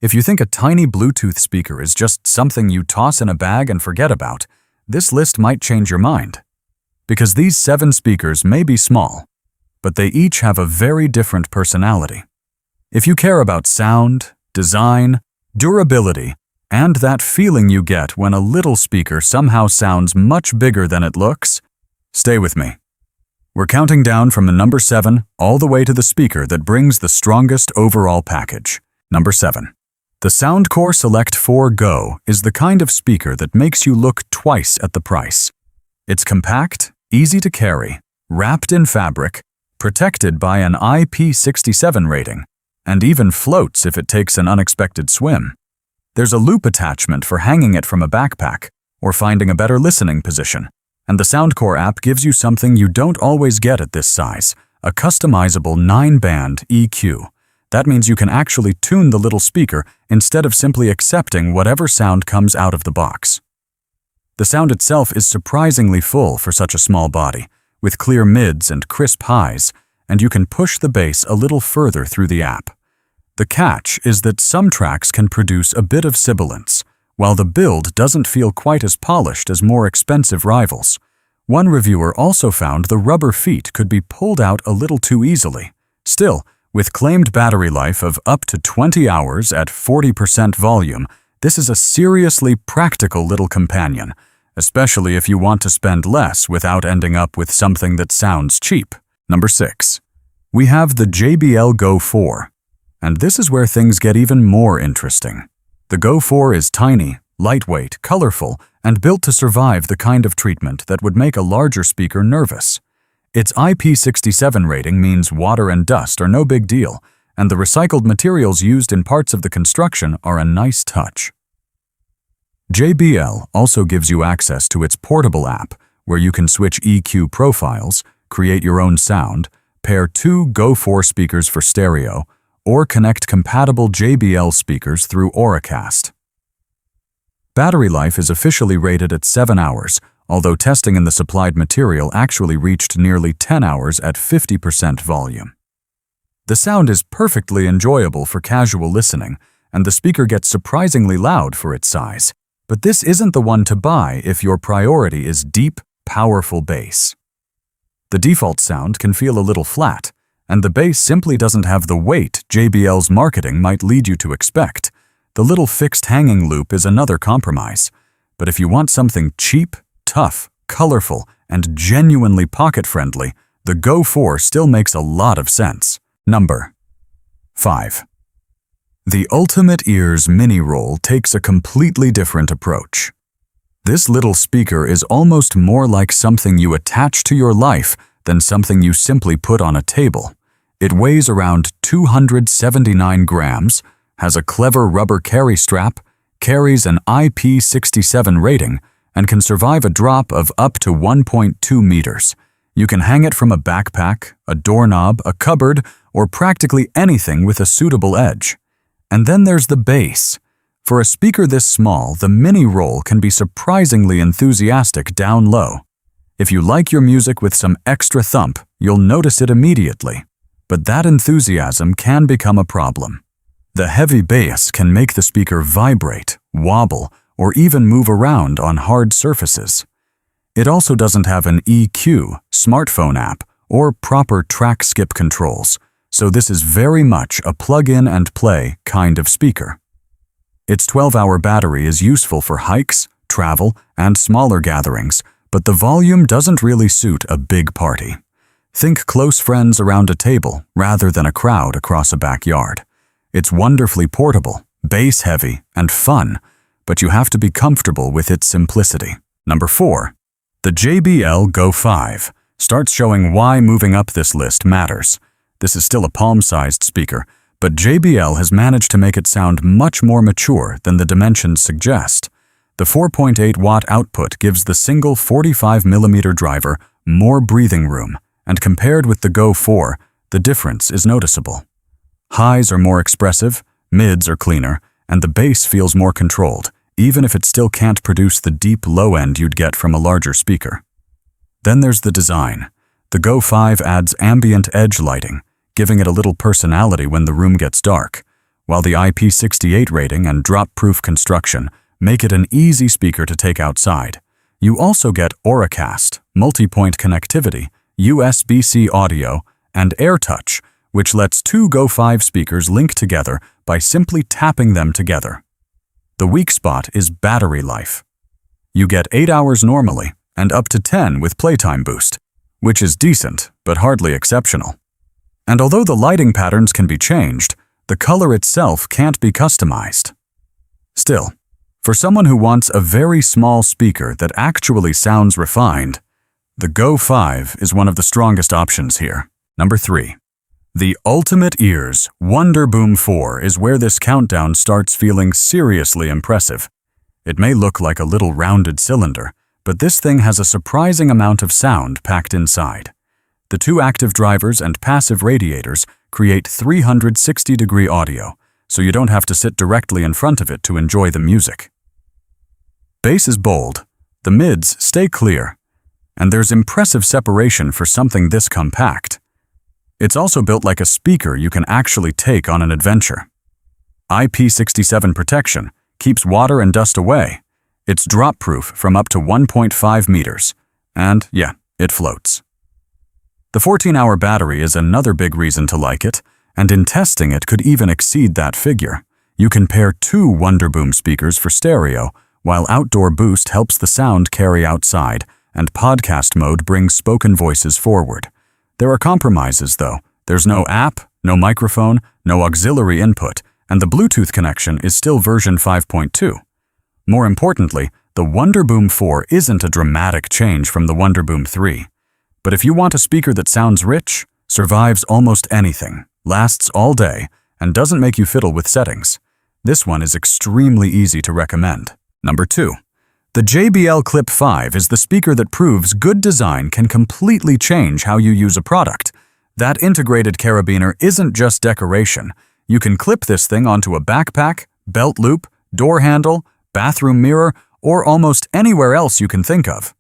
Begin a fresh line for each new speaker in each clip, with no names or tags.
If you think a tiny Bluetooth speaker is just something you toss in a bag and forget about, this list might change your mind. Because these 7 speakers may be small, but they each have a very different personality. If you care about sound, design, durability, and that feeling you get when a little speaker somehow sounds much bigger than it looks, stay with me. We're counting down from the number 7 all the way to the speaker that brings the strongest overall package. Number 7. The Soundcore Select 4 Go is the kind of speaker that makes you look twice at the price. It's compact, easy to carry, wrapped in fabric, protected by an IP67 rating, and even floats if it takes an unexpected swim. There's a loop attachment for hanging it from a backpack or finding a better listening position, and the Soundcore app gives you something you don't always get at this size, a customizable 9-band EQ. That means you can actually tune the little speaker instead of simply accepting whatever sound comes out of the box. The sound itself is surprisingly full for such a small body, with clear mids and crisp highs, and you can push the bass a little further through the app. The catch is that some tracks can produce a bit of sibilance, while the build doesn't feel quite as polished as more expensive rivals. One reviewer also found the rubber feet could be pulled out a little too easily. Still, with claimed battery life of up to 20 hours at 40% volume, this is a seriously practical little companion, especially if you want to spend less without ending up with something that sounds cheap. Number 6. We have the JBL Go 4, and this is where things get even more interesting. The Go 4 is tiny, lightweight, colorful, and built to survive the kind of treatment that would make a larger speaker nervous. Its IP67 rating means water and dust are no big deal, and the recycled materials used in parts of the construction are a nice touch. JBL also gives you access to its portable app, where you can switch EQ profiles, create your own sound, pair 2 Go 4 speakers for stereo, or connect compatible JBL speakers through Auracast. Battery life is officially rated at 7 hours, although testing in the supplied material actually reached nearly 10 hours at 50% volume. The sound is perfectly enjoyable for casual listening, and the speaker gets surprisingly loud for its size. But this isn't the one to buy if your priority is deep, powerful bass. The default sound can feel a little flat, and the bass simply doesn't have the weight JBL's marketing might lead you to expect. The little fixed hanging loop is another compromise. But if you want something cheap, tough, colorful, and genuinely pocket-friendly, the Go 4 still makes a lot of sense. Number 5. The Ultimate Ears Mini Roll takes a completely different approach. This little speaker is almost more like something you attach to your life than something you simply put on a table. It weighs around 279 grams, has a clever rubber carry strap, carries an IP67 rating, and can survive a drop of up to 1.2 meters. You can hang it from a backpack, a doorknob, a cupboard, or practically anything with a suitable edge. And then there's the bass. For a speaker this small, the mini roll can be surprisingly enthusiastic down low. If you like your music with some extra thump, you'll notice it immediately. But that enthusiasm can become a problem. The heavy bass can make the speaker vibrate, wobble, or even move around on hard surfaces. It also doesn't have an EQ, smartphone app, or proper track skip controls, so this is very much a plug-in-and-play kind of speaker. Its 12-hour battery is useful for hikes, travel, and smaller gatherings, but the volume doesn't really suit a big party. Think close friends around a table rather than a crowd across a backyard. It's wonderfully portable, bass-heavy, and fun, but you have to be comfortable with its simplicity. Number 4. The JBL Go 5 starts showing why moving up this list matters. This is still a palm-sized speaker, but JBL has managed to make it sound much more mature than the dimensions suggest. The 4.8-watt output gives the single 45mm driver more breathing room, and compared with the Go 4, the difference is noticeable. Highs are more expressive, mids are cleaner, and the bass feels more controlled, even if it still can't produce the deep low end you'd get from a larger speaker. Then there's the design. The Go 5 adds ambient edge lighting, giving it a little personality when the room gets dark. while the IP68 rating and drop-proof construction make it an easy speaker to take outside. You also get AuraCast, multi-point connectivity, USB-C audio, and AirTouch, which lets two Go 5 speakers link together by simply tapping them together. The weak spot is battery life. You get 8 hours normally and up to 10 with playtime boost, which is decent but hardly exceptional. And although the lighting patterns can be changed, the color itself can't be customized. Still, for someone who wants a very small speaker that actually sounds refined, the Go 5 is one of the strongest options here. Number 3. The Ultimate Ears Wonderboom 4 is where this countdown starts feeling seriously impressive. It may look like a little rounded cylinder, but this thing has a surprising amount of sound packed inside. The two active drivers and passive radiators create 360-degree audio, so you don't have to sit directly in front of it to enjoy the music. Bass is bold, the mids stay clear, and there's impressive separation for something this compact. It's also built like a speaker you can actually take on an adventure. IP67 protection keeps water and dust away. It's drop-proof from up to 1.5 meters, and yeah, it floats. The 14-hour battery is another big reason to like it, and in testing it could even exceed that figure. You can pair two Wonderboom speakers for stereo, while outdoor boost helps the sound carry outside, and podcast mode brings spoken voices forward. There are compromises, though. There's no app, no microphone, no auxiliary input, and the Bluetooth connection is still version 5.2. More importantly, the Wonderboom 4 isn't a dramatic change from the Wonderboom 3. But if you want a speaker that sounds rich, survives almost anything, lasts all day, and doesn't make you fiddle with settings, this one is extremely easy to recommend. Number 2. The JBL Clip 5 is the speaker that proves good design can completely change how you use a product. That integrated carabiner isn't just decoration. You can clip this thing onto a backpack, belt loop, door handle, bathroom mirror, or almost anywhere else you can think of.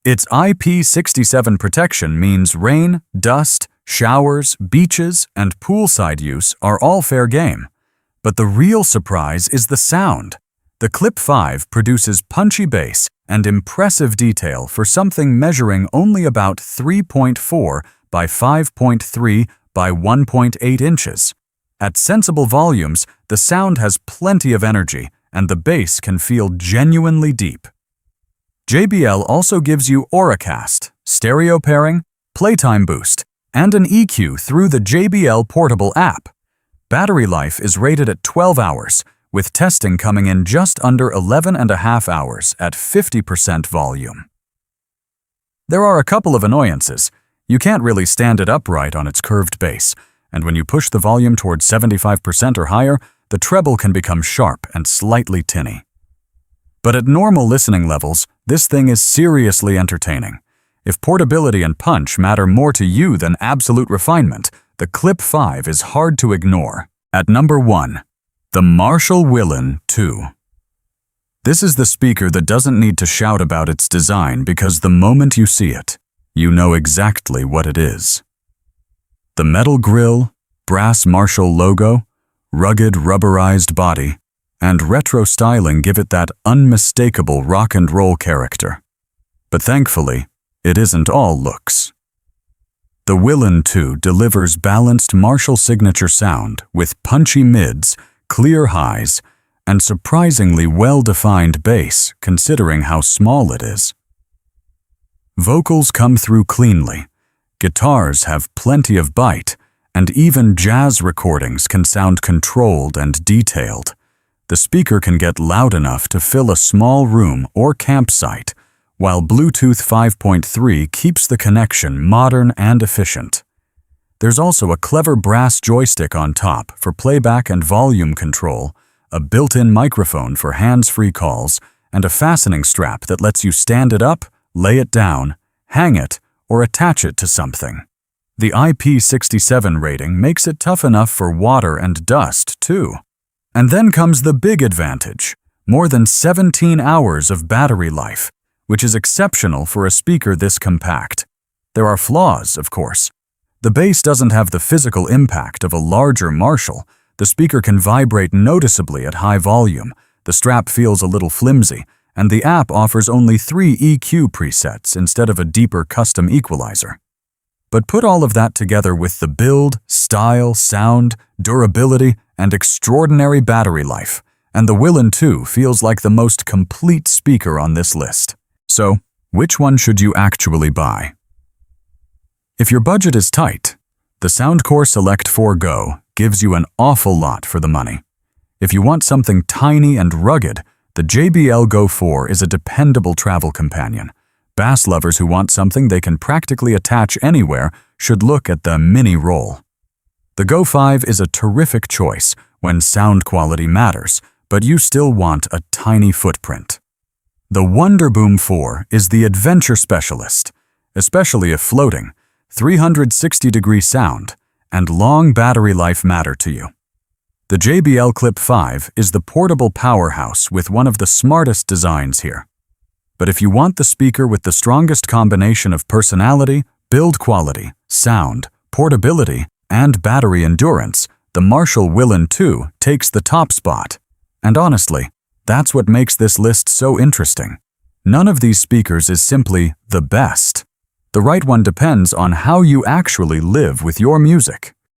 Its IP67 protection means rain, dust, showers, beaches, and poolside use are all fair game. But the real surprise is the sound. The Clip 5 produces punchy bass and impressive detail for something measuring only about 3.4 by 5.3 by 1.8 inches. At sensible volumes, the sound has plenty of energy, and the bass can feel genuinely deep. JBL also gives you AuraCast, stereo pairing, playtime boost, and an EQ through the JBL portable app. Battery life is rated at 12 hours, with testing coming in just under 11.5 hours at 50% volume. There are a couple of annoyances. You can't really stand it upright on its curved base, and when you push the volume towards 75% or higher, the treble can become sharp and slightly tinny. But at normal listening levels, this thing is seriously entertaining. If portability and punch matter more to you than absolute refinement, the Clip 5 is hard to ignore. At number 1. The Marshall Willen II. This is the speaker that doesn't need to shout about its design because the moment you see it, you know exactly what it is. The metal grille, brass Marshall logo, rugged rubberized body, and retro styling give it that unmistakable rock and roll character. But thankfully, it isn't all looks. The Willen II delivers balanced Marshall signature sound with punchy mids, clear highs, and surprisingly well-defined bass considering how small it is. Vocals come through cleanly, guitars have plenty of bite, and even jazz recordings can sound controlled and detailed. The speaker can get loud enough to fill a small room or campsite, while Bluetooth 5.3 keeps the connection modern and efficient. There's also a clever brass joystick on top for playback and volume control, a built-in microphone for hands-free calls, and a fastening strap that lets you stand it up, lay it down, hang it, or attach it to something. The IP67 rating makes it tough enough for water and dust, too. And then comes the big advantage, more than 17 hours of battery life, which is exceptional for a speaker this compact. There are flaws, of course. The bass doesn't have the physical impact of a larger Marshall, The speaker can vibrate noticeably at high volume, the strap feels a little flimsy, and the app offers only 3 EQ presets instead of a deeper custom equalizer. But put all of that together with the build, style, sound, durability, and extraordinary battery life, and the Willen II feels like the most complete speaker on this list. So, which one should you actually buy? If your budget is tight, the Soundcore Select 4 Go gives you an awful lot for the money. If you want something tiny and rugged, the JBL Go 4 is a dependable travel companion. Bass lovers who want something they can practically attach anywhere should look at the mini roll. The Go 5 is a terrific choice when sound quality matters, but you still want a tiny footprint. The Wonderboom 4 is the adventure specialist, especially if floating, 360-degree sound, and long battery life matter to you. The JBL Clip 5 is the portable powerhouse with one of the smartest designs here. But if you want the speaker with the strongest combination of personality, build quality, sound, portability, and battery endurance, the Marshall Willen II takes the top spot. And honestly, that's what makes this list so interesting. None of these speakers is simply the best. The right one depends on how you actually live with your music.